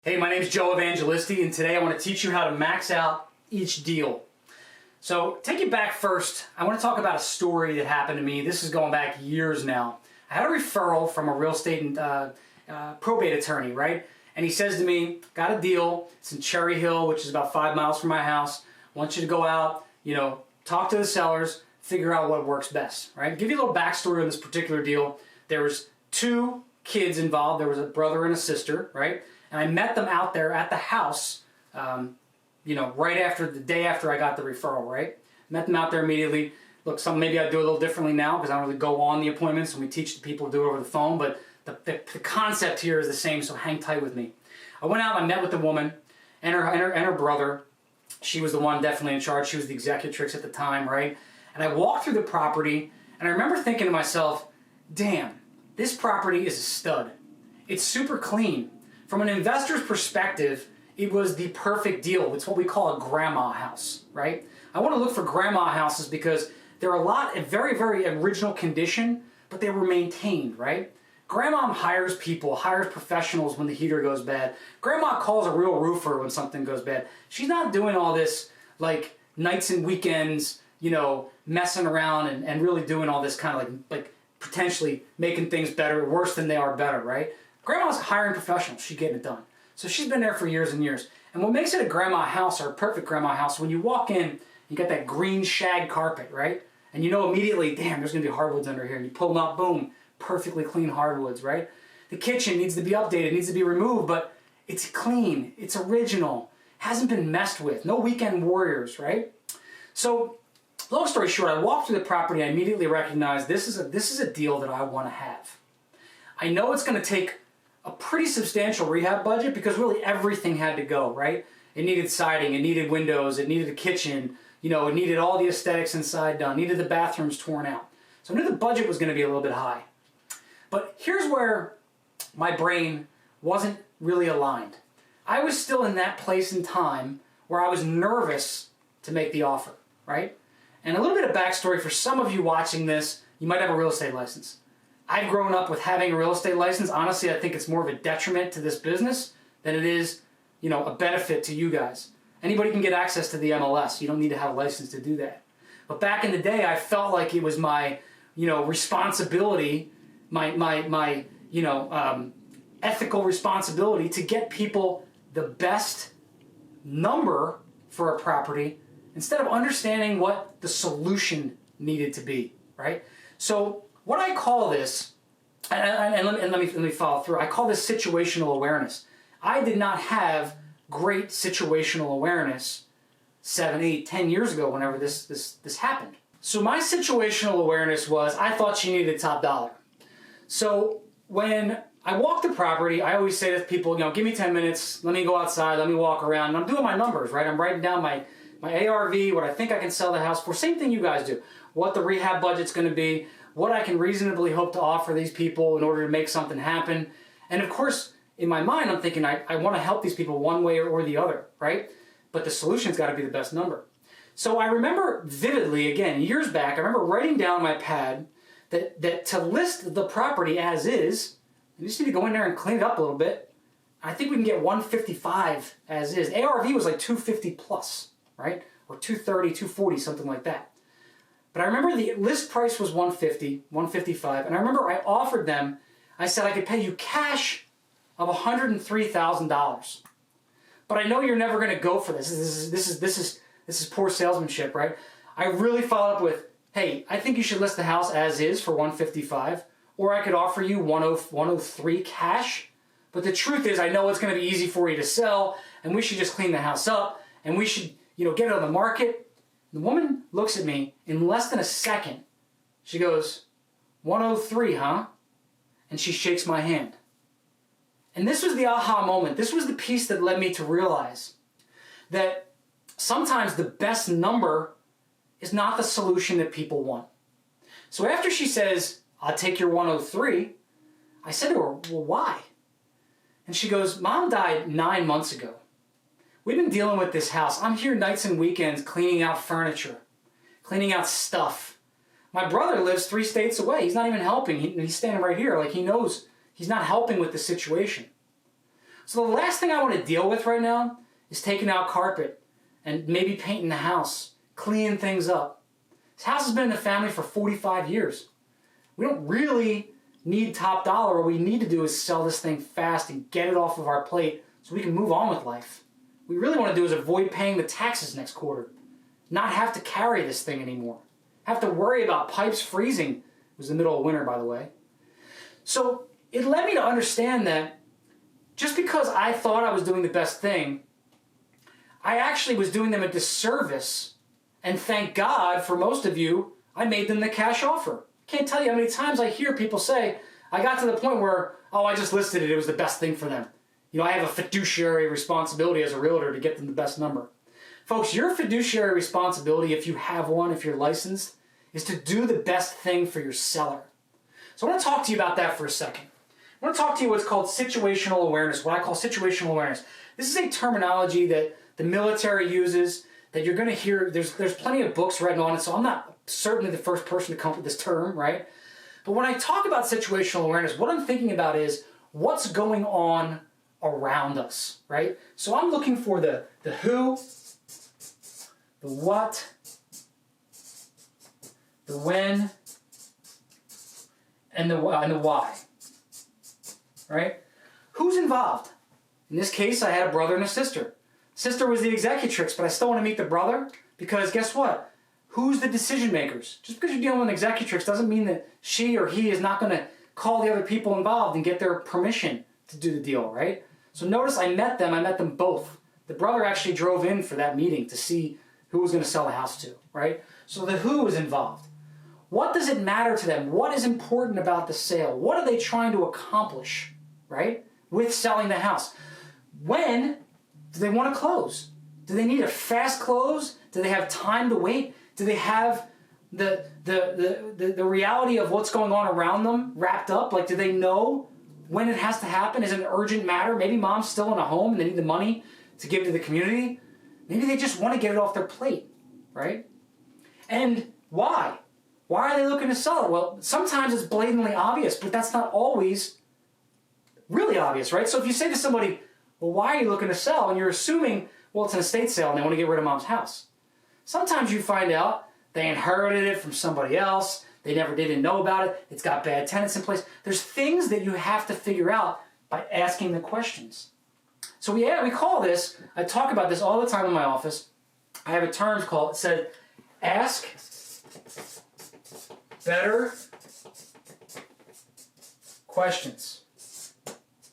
Hey, my name is Joe Evangelisti, and today I want to teach you how to max out each deal. So, take it back first. I want to talk about a story that happened to me. This is going back years now. I had a referral from a real estate and probate attorney, right? And he says to me, got a deal. It's in Cherry Hill, which is about 5 miles from my house. I want you to go out, talk to the sellers, figure out what works best, right? Give you a little backstory on this particular deal. There was 2 kids involved. There was a brother and a sister, right? And I met them out there at the house, right after the day after I got the referral, right? Met them out there immediately. Look, maybe I do a little differently now because I don't really go on the appointments and we teach the people to do it over the phone, but the concept here is the same, so hang tight with me. I went out and I met with the woman and her brother. She was the one definitely in charge. She was the executrix at the time, right? And I walked through the property and I remember thinking to myself, damn, this property is a stud. It's super clean. From an investor's perspective, it was the perfect deal. It's what we call a grandma house, right? I want to look for grandma houses because they're a lot in very, very original condition, but they were maintained, right? Grandma hires people, hires professionals when the heater goes bad. Grandma calls a real roofer when something goes bad. She's not doing all this like nights and weekends, messing around and really doing all this kind of like potentially making things better, worse than they are better, right? Grandma's hiring professionals. She's getting it done. So she's been there for years and years. And what makes it a grandma house or a perfect grandma house, when you walk in, you got that green shag carpet, right? And you know immediately, damn, there's going to be hardwoods under here. And you pull them out, boom, perfectly clean hardwoods, right? The kitchen needs to be updated, needs to be removed, but it's clean, it's original, hasn't been messed with, no weekend warriors, right? So, long story short, I walked through the property, I immediately recognized this is a deal that I want to have. I know it's going to take a pretty substantial rehab budget because really everything had to go, right? It needed siding, it needed windows, it needed a kitchen, it needed all the aesthetics inside done, needed the bathrooms torn out. So I knew the budget was going to be a little bit high. But here's where my brain wasn't really aligned. I was still in that place in time where I was nervous to make the offer, right? And a little bit of backstory for some of you watching this, you might have a real estate license. I've grown up with having a real estate license. Honestly, I think it's more of a detriment to this business than it is, a benefit to you guys. Anybody can get access to the MLS. You don't need to have a license to do that. But back in the day, I felt like it was my, responsibility, my ethical responsibility to get people the best number for a property instead of understanding what the solution needed to be, right? So what I call this, and let me follow through. I call this situational awareness. I did not have great situational awareness 7, 8, 10 years ago whenever this happened. So my situational awareness was I thought she needed top dollar. So when I walk the property, I always say to people, give me 10 minutes, let me go outside, let me walk around, and I'm doing my numbers, right? I'm writing down my ARV, what I think I can sell the house for. Same thing you guys do. What the rehab budget's going to be, what I can reasonably hope to offer these people in order to make something happen. And of course, in my mind, I'm thinking I want to help these people one way or the other, right? But the solution's got to be the best number. So I remember vividly, again, years back, I remember writing down my pad that to list the property as is, you just need to go in there and clean it up a little bit. I think we can get 155 as is. ARV was like 250 plus, right? Or 230, 240, something like that. But I remember the list price was 150, 155, and I remember I offered them, I said I could pay you cash of $103,000. But I know you're never going to go for this. This is poor salesmanship, right? I really followed up with, hey, I think you should list the house as is for 155, or I could offer you 103 cash. But the truth is, I know it's going to be easy for you to sell, and we should just clean the house up, and we should, get it on the market. The woman looks at me in less than a second. She goes, 103, huh? And she shakes my hand. And this was the aha moment. This was the piece that led me to realize that sometimes the best number is not the solution that people want. So after she says, I'll take your 103, I said to her, well, why? And she goes, Mom died 9 months ago. We've been dealing with this house. I'm here nights and weekends cleaning out furniture, cleaning out stuff. My brother lives 3 states away. He's not even helping. He's standing right here. Like he knows he's not helping with the situation. So the last thing I want to deal with right now is taking out carpet and maybe painting the house, cleaning things up. This house has been in the family for 45 years. We don't really need top dollar. What we need to do is sell this thing fast and get it off of our plate so we can move on with life. What we really want to do is avoid paying the taxes next quarter. Not have to carry this thing anymore. Have to worry about pipes freezing. It was the middle of winter, by the way. So it led me to understand that just because I thought I was doing the best thing, I actually was doing them a disservice. And thank God for most of you, I made them the cash offer. Can't tell you how many times I hear people say, I got to the point where, oh, I just listed it. It was the best thing for them. I have a fiduciary responsibility as a realtor to get them the best number. Folks, your fiduciary responsibility, if you have one, if you're licensed, is to do the best thing for your seller. So I want to talk to you about that for a second. I want to talk to you what's called situational awareness, what I call situational awareness. This is a terminology that the military uses, that you're going to hear. There's plenty of books written on it, so I'm not certainly the first person to come up with this term, right? But when I talk about situational awareness, what I'm thinking about is what's going on around us, right? So I'm looking for the who, the what, the when, and the why, right? Who's involved? In this case, I had a brother and a sister. Sister was the executrix, but I still want to meet the brother because guess what? Who's the decision makers? Just because you're dealing with an executrix doesn't mean that she or he is not going to call the other people involved and get their permission to do the deal, right? So notice I met them both. The brother actually drove in for that meeting to see who was going to sell the house to, right? So the who is involved. What does it matter to them? What is important about the sale? What are they trying to accomplish, right, with selling the house? When do they want to close? Do they need a fast close? Do they have time to wait? Do they have the reality of what's going on around them wrapped up? Like, do they know when it has to happen? Is it an urgent matter? Maybe mom's still in a home and they need the money to give to the community. Maybe they just want to get it off their plate, right? And why? Why are they looking to sell it? Well, sometimes it's blatantly obvious, but that's not always really obvious, right? So if you say to somebody, well, why are you looking to sell? And you're assuming, well, it's an estate sale and they want to get rid of mom's house. Sometimes you find out they inherited it from somebody else. They didn't know about it. It's got bad tenants in place. There's things that you have to figure out by asking the questions. So we call this, I talk about this all the time in my office. I have a term called, it said, ask better questions,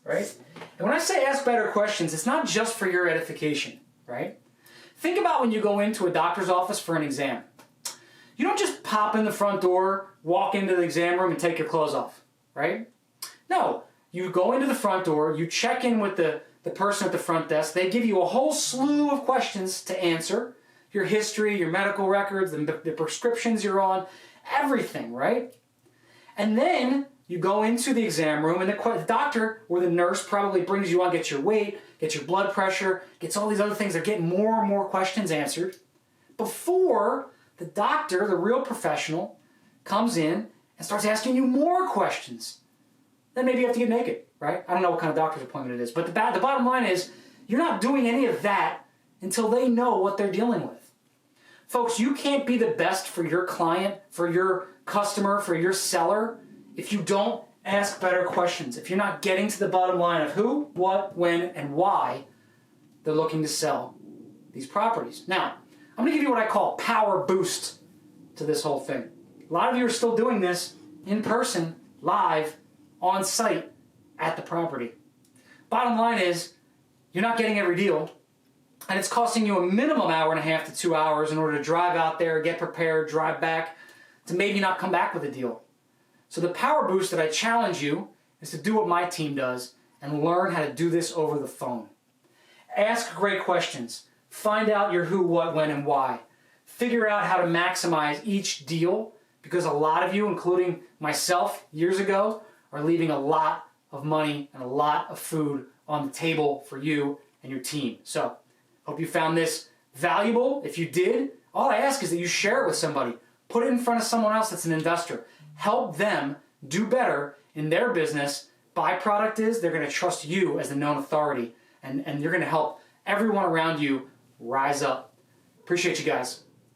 right? And when I say ask better questions, it's not just for your edification, right? Think about when you go into a doctor's office for an exam. You don't just pop in the front door, walk into the exam room, and take your clothes off, right? No, you go into the front door, you check in with the person at the front desk, they give you a whole slew of questions to answer, your history, your medical records, the prescriptions you're on, everything, right? And then you go into the exam room and the doctor or the nurse probably brings you on, gets your weight, gets your blood pressure, gets all these other things. They're getting more and more questions answered before the doctor, the real professional, comes in and starts asking you more questions. Then maybe you have to get naked, right? I don't know what kind of doctor's appointment it is, but the bottom line is you're not doing any of that until they know what they're dealing with. Folks, you can't be the best for your client, for your customer, for your seller if you don't ask better questions, if you're not getting to the bottom line of who, what, when, and why they're looking to sell these properties. Now, I'm going to give you what I call power boost to this whole thing. A lot of you are still doing this in person, live, on site, at the property. Bottom line is, you're not getting every deal, and it's costing you a minimum hour and a half to 2 hours in order to drive out there, get prepared, drive back, to maybe not come back with a deal. So the power boost that I challenge you is to do what my team does and learn how to do this over the phone. Ask great questions. Find out your who, what, when, and why. Figure out how to maximize each deal because a lot of you, including myself years ago, are leaving a lot of money and a lot of food on the table for you and your team. So, hope you found this valuable. If you did, all I ask is that you share it with somebody. Put it in front of someone else that's an investor. Help them do better in their business byproduct is they're going to trust you as the known authority, and you're going to help everyone around you rise up. Appreciate you guys.